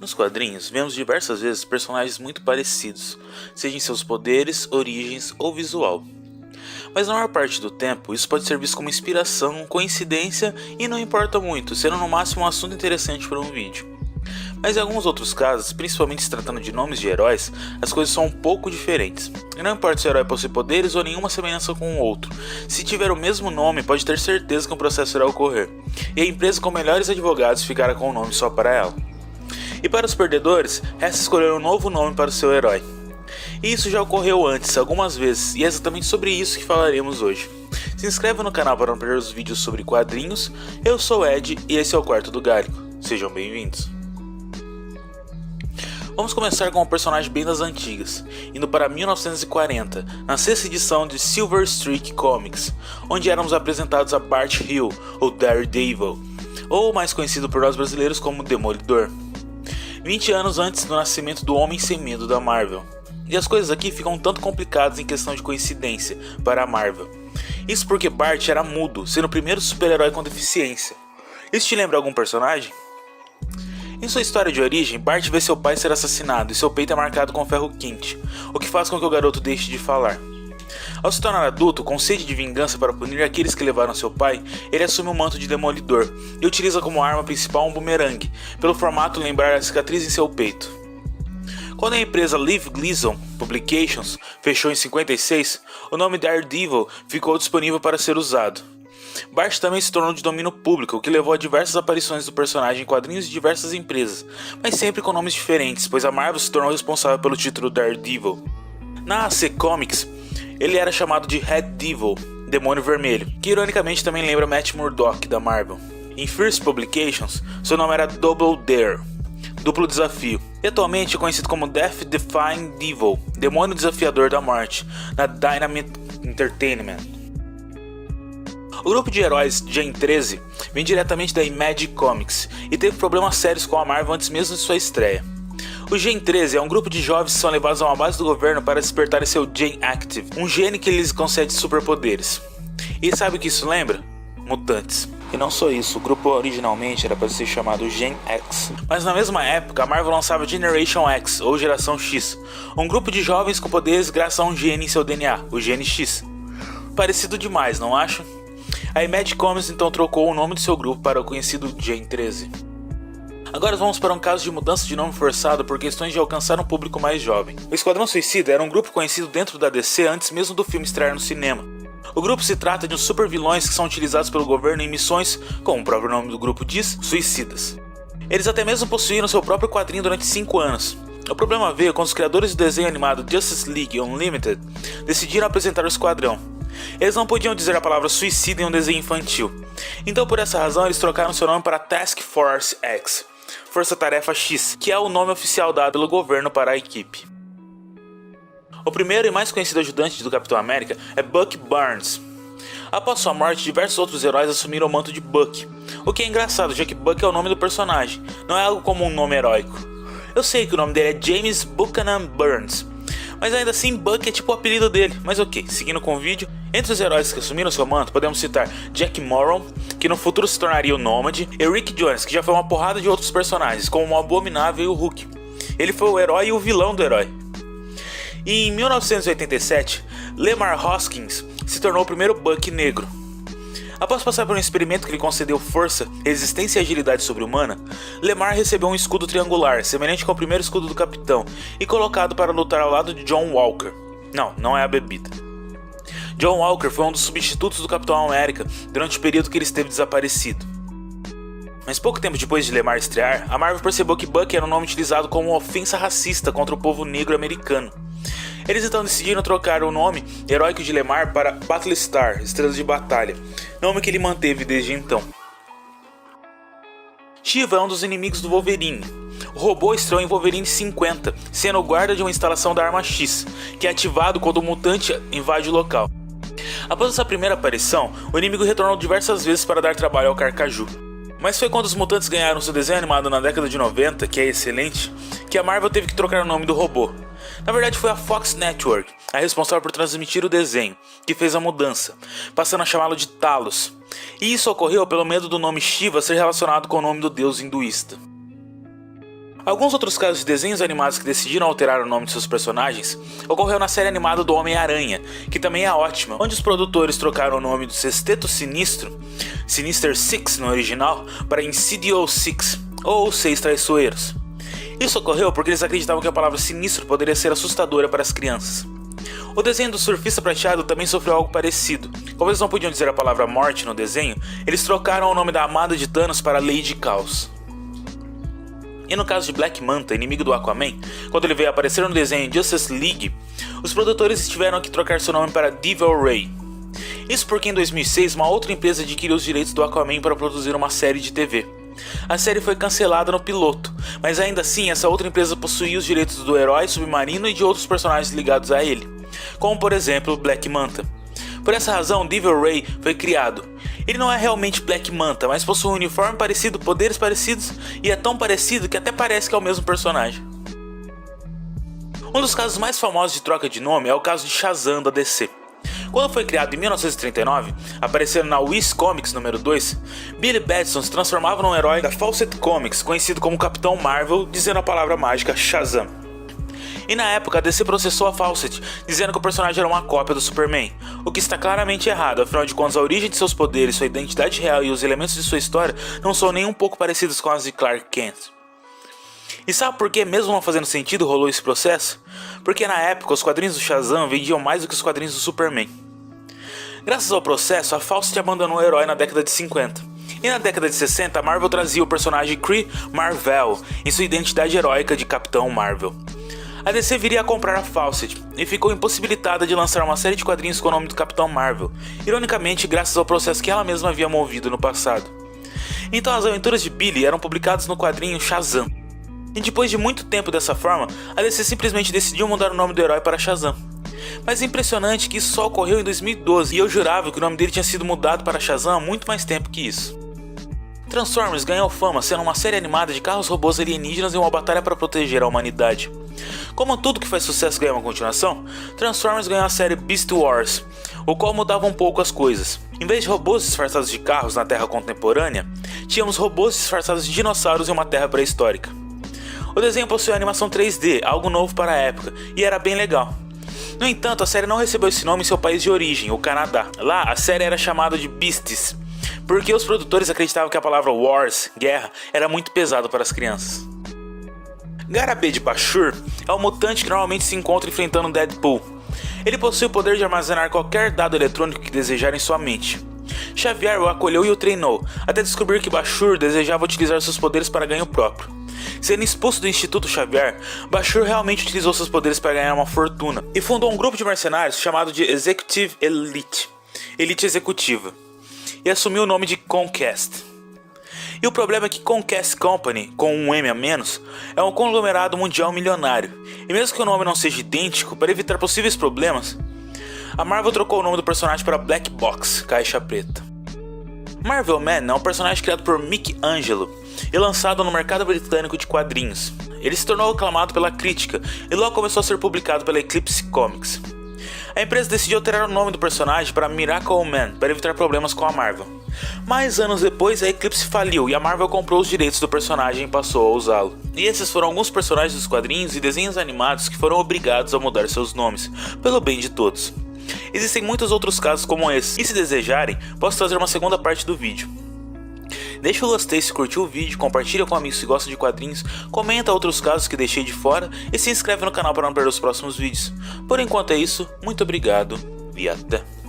Nos quadrinhos, vemos diversas vezes personagens muito parecidos, seja em seus poderes, origens ou visual. Mas na maior parte do tempo, isso pode ser visto como inspiração, coincidência e não importa muito, sendo no máximo um assunto interessante para um vídeo. Mas em alguns outros casos, principalmente se tratando de nomes de heróis, as coisas são um pouco diferentes. E não importa se o herói possui poderes ou nenhuma semelhança com o outro, se tiver o mesmo nome, pode ter certeza que um processo irá ocorrer, e a empresa com melhores advogados ficará com o nome só para ela. E para os perdedores, resta escolher um novo nome para o seu herói. E isso já ocorreu antes, algumas vezes, e é exatamente sobre isso que falaremos hoje. Se inscreva no canal para não perder os vídeos sobre quadrinhos. Eu sou o Ed e esse é o Quarto do Gálico. Sejam bem-vindos. Vamos começar com um personagem bem das antigas, indo para 1940, na sexta edição de Silver Streak Comics, onde éramos apresentados a Bart Hill, ou Daredevil, ou mais conhecido por nós brasileiros como Demolidor. 20 anos antes do nascimento do Homem Sem Medo da Marvel. E as coisas aqui ficam um tanto complicadas em questão de coincidência para a Marvel. Isso porque Bart era mudo, sendo o primeiro super-herói com deficiência. Isso te lembra algum personagem? Em sua história de origem, Bart vê seu pai ser assassinado e seu peito é marcado com ferro quente, o que faz com que o garoto deixe de falar. Ao se tornar adulto, com sede de vingança para punir aqueles que levaram seu pai, ele assume o manto de Demolidor e utiliza como arma principal um bumerangue, pelo formato lembrar a cicatriz em seu peito. Quando a empresa Liv Gleason Publications fechou em 56, o nome Daredevil ficou disponível para ser usado. Bart também se tornou de domínio público, o que levou a diversas aparições do personagem em quadrinhos de diversas empresas, mas sempre com nomes diferentes, pois a Marvel se tornou responsável pelo título Daredevil. Na AC Comics, ele era chamado de Red Devil, Demônio Vermelho, que ironicamente também lembra Matt Murdock da Marvel. Em First Publications, seu nome era Double Dare, Duplo Desafio, e atualmente é conhecido como Death Defying Devil, Demônio Desafiador da Morte, na Dynamite Entertainment. O grupo de heróis Gen 13 vem diretamente da Image Comics e teve problemas sérios com a Marvel antes mesmo de sua estreia. O Gen 13 é um grupo de jovens que são levados a uma base do governo para despertarem seu Gen Active, um gene que lhes concede superpoderes. E sabe o que isso lembra? Mutantes. E não só isso, o grupo originalmente era para ser chamado Gen X, mas na mesma época a Marvel lançava Generation X, ou Geração X, um grupo de jovens com poderes graças a um gene em seu DNA, o Gene X. Parecido demais, não acha? A Image Comics então trocou o nome do seu grupo para o conhecido Gen 13. Agora vamos para um caso de mudança de nome forçado por questões de alcançar um público mais jovem. O Esquadrão Suicida era um grupo conhecido dentro da DC antes mesmo do filme estrear no cinema. O grupo se trata de uns super vilões que são utilizados pelo governo em missões, como o próprio nome do grupo diz, suicidas. Eles até mesmo possuíram seu próprio quadrinho durante 5 anos. O problema veio quando os criadores do desenho animado Justice League Unlimited decidiram apresentar o esquadrão. Eles não podiam dizer a palavra suicida em um desenho infantil. Então por essa razão eles trocaram seu nome para Task Force X, Força Tarefa X, que é o nome oficial dado pelo governo para a equipe. O primeiro e mais conhecido ajudante do Capitão América é Buck Barnes. Após sua morte, diversos outros heróis assumiram o manto de Buck, o que é engraçado, já que Buck é o nome do personagem, não é algo como um nome heróico. Eu sei que o nome dele é James Buchanan Burns, mas ainda assim Buck é tipo o apelido dele, mas ok, seguindo com o vídeo. Entre os heróis que assumiram seu manto, podemos citar Jack Morrow, que no futuro se tornaria o Nômade, e Rick Jones, que já foi uma porrada de outros personagens, como o Abominável e o Hulk. Ele foi o herói e o vilão do herói. E em 1987, Lemar Hoskins se tornou o primeiro Buck negro. Após passar por um experimento que lhe concedeu força, resistência e agilidade sobre-humana, Lemar recebeu um escudo triangular, semelhante com o primeiro escudo do Capitão, e colocado para lutar ao lado de John Walker. Não é a bebida. John Walker foi um dos substitutos do Capitão América durante o período que ele esteve desaparecido. Mas pouco tempo depois de Lemar estrear, a Marvel percebeu que Buck era um nome utilizado como uma ofensa racista contra o povo negro americano. Eles então decidiram trocar o nome heróico de Lemar para Battlestar, Estrela de Batalha, nome que ele manteve desde então. Shiva é um dos inimigos do Wolverine. O robô estreou em Wolverine 50, sendo o guarda de uma instalação da Arma X, que é ativado quando o mutante invade o local. Após essa primeira aparição, o inimigo retornou diversas vezes para dar trabalho ao Carcaju. Mas foi quando os mutantes ganharam seu desenho animado na década de 90, que é excelente, que a Marvel teve que trocar o nome do robô. Na verdade foi a Fox Network, a responsável por transmitir o desenho, que fez a mudança, passando a chamá-lo de Talos. E isso ocorreu pelo medo do nome Shiva ser relacionado com o nome do deus hinduísta. Alguns outros casos de desenhos animados que decidiram alterar o nome de seus personagens ocorreu na série animada do Homem-Aranha, que também é ótima, onde os produtores trocaram o nome do Sexteto Sinistro, Sinister Six no original, para Insidious Six, ou Seis Traiçoeiros. Isso ocorreu porque eles acreditavam que a palavra sinistro poderia ser assustadora para as crianças. O desenho do Surfista Prateado também sofreu algo parecido. Como eles não podiam dizer a palavra morte no desenho, eles trocaram o nome da amada de Thanos para Lady Caos. E no caso de Black Manta, inimigo do Aquaman, quando ele veio aparecer no desenho Justice League, os produtores tiveram que trocar seu nome para Devil Ray. Isso porque em 2006 uma outra empresa adquiriu os direitos do Aquaman para produzir uma série de TV. A série foi cancelada no piloto, mas ainda assim essa outra empresa possuía os direitos do herói submarino e de outros personagens ligados a ele, como por exemplo Black Manta. Por essa razão, Devil Ray foi criado. Ele não é realmente Black Manta, mas possui um uniforme parecido, poderes parecidos e é tão parecido que até parece que é o mesmo personagem. Um dos casos mais famosos de troca de nome é o caso de Shazam da DC. Quando foi criado em 1939, aparecendo na Wiz Comics número 2, Billy Batson se transformava num herói da Fawcett Comics, conhecido como Capitão Marvel, dizendo a palavra mágica Shazam. E na época a DC processou a Fawcett, dizendo que o personagem era uma cópia do Superman, o que está claramente errado, afinal de contas a origem de seus poderes, sua identidade real e os elementos de sua história não são nem um pouco parecidos com as de Clark Kent. E sabe por que, mesmo não fazendo sentido, rolou esse processo? Porque na época os quadrinhos do Shazam vendiam mais do que os quadrinhos do Superman. Graças ao processo, a Fawcett abandonou o herói na década de 50. E na década de 60, a Marvel trazia o personagem Kree Marvel em sua identidade heróica de Capitão Marvel. A DC viria a comprar a Fawcett e ficou impossibilitada de lançar uma série de quadrinhos com o nome do Capitão Marvel, ironicamente graças ao processo que ela mesma havia movido no passado. Então as aventuras de Billy eram publicadas no quadrinho Shazam. E depois de muito tempo dessa forma, a DC simplesmente decidiu mudar o nome do herói para Shazam. Mas é impressionante que isso só ocorreu em 2012 e eu jurava que o nome dele tinha sido mudado para Shazam há muito mais tempo que isso. Transformers ganhou fama sendo uma série animada de carros robôs alienígenas e uma batalha para proteger a humanidade. Como tudo que faz sucesso ganha uma continuação, Transformers ganhou a série Beast Wars, o qual mudava um pouco as coisas. Em vez de robôs disfarçados de carros na Terra contemporânea, tínhamos robôs disfarçados de dinossauros em uma Terra pré-histórica. O desenho possuía animação 3D, algo novo para a época, e era bem legal. No entanto, a série não recebeu esse nome em seu país de origem, o Canadá. Lá, a série era chamada de Beasts, porque os produtores acreditavam que a palavra Wars, guerra, era muito pesado para as crianças. Garabê de Bashur é um mutante que normalmente se encontra enfrentando Deadpool. Ele possui o poder de armazenar qualquer dado eletrônico que desejar em sua mente. Xavier o acolheu e o treinou, até descobrir que Bashur desejava utilizar seus poderes para ganho próprio. Sendo expulso do Instituto Xavier, Bashir realmente utilizou seus poderes para ganhar uma fortuna e fundou um grupo de mercenários chamado de Executive Elite, Elite Executiva, e assumiu o nome de Conquest. E o problema é que Conquest Company, com um M a menos, é um conglomerado mundial milionário, e mesmo que o nome não seja idêntico, para evitar possíveis problemas, a Marvel trocou o nome do personagem para Black Box, Caixa Preta. Marvel Man é um personagem criado por Mick Angelo e lançado no mercado britânico de quadrinhos. Ele se tornou aclamado pela crítica e logo começou a ser publicado pela Eclipse Comics. A empresa decidiu alterar o nome do personagem para Miracle Man para evitar problemas com a Marvel. Mas anos depois a Eclipse faliu e a Marvel comprou os direitos do personagem e passou a usá-lo. E esses foram alguns personagens dos quadrinhos e desenhos animados que foram obrigados a mudar seus nomes, pelo bem de todos. Existem muitos outros casos como esse, e se desejarem, posso trazer uma segunda parte do vídeo. Deixa o gostei se curtiu o vídeo, compartilha com amigos se gostam de quadrinhos, comenta outros casos que deixei de fora e se inscreve no canal para não perder os próximos vídeos. Por enquanto é isso, muito obrigado e até!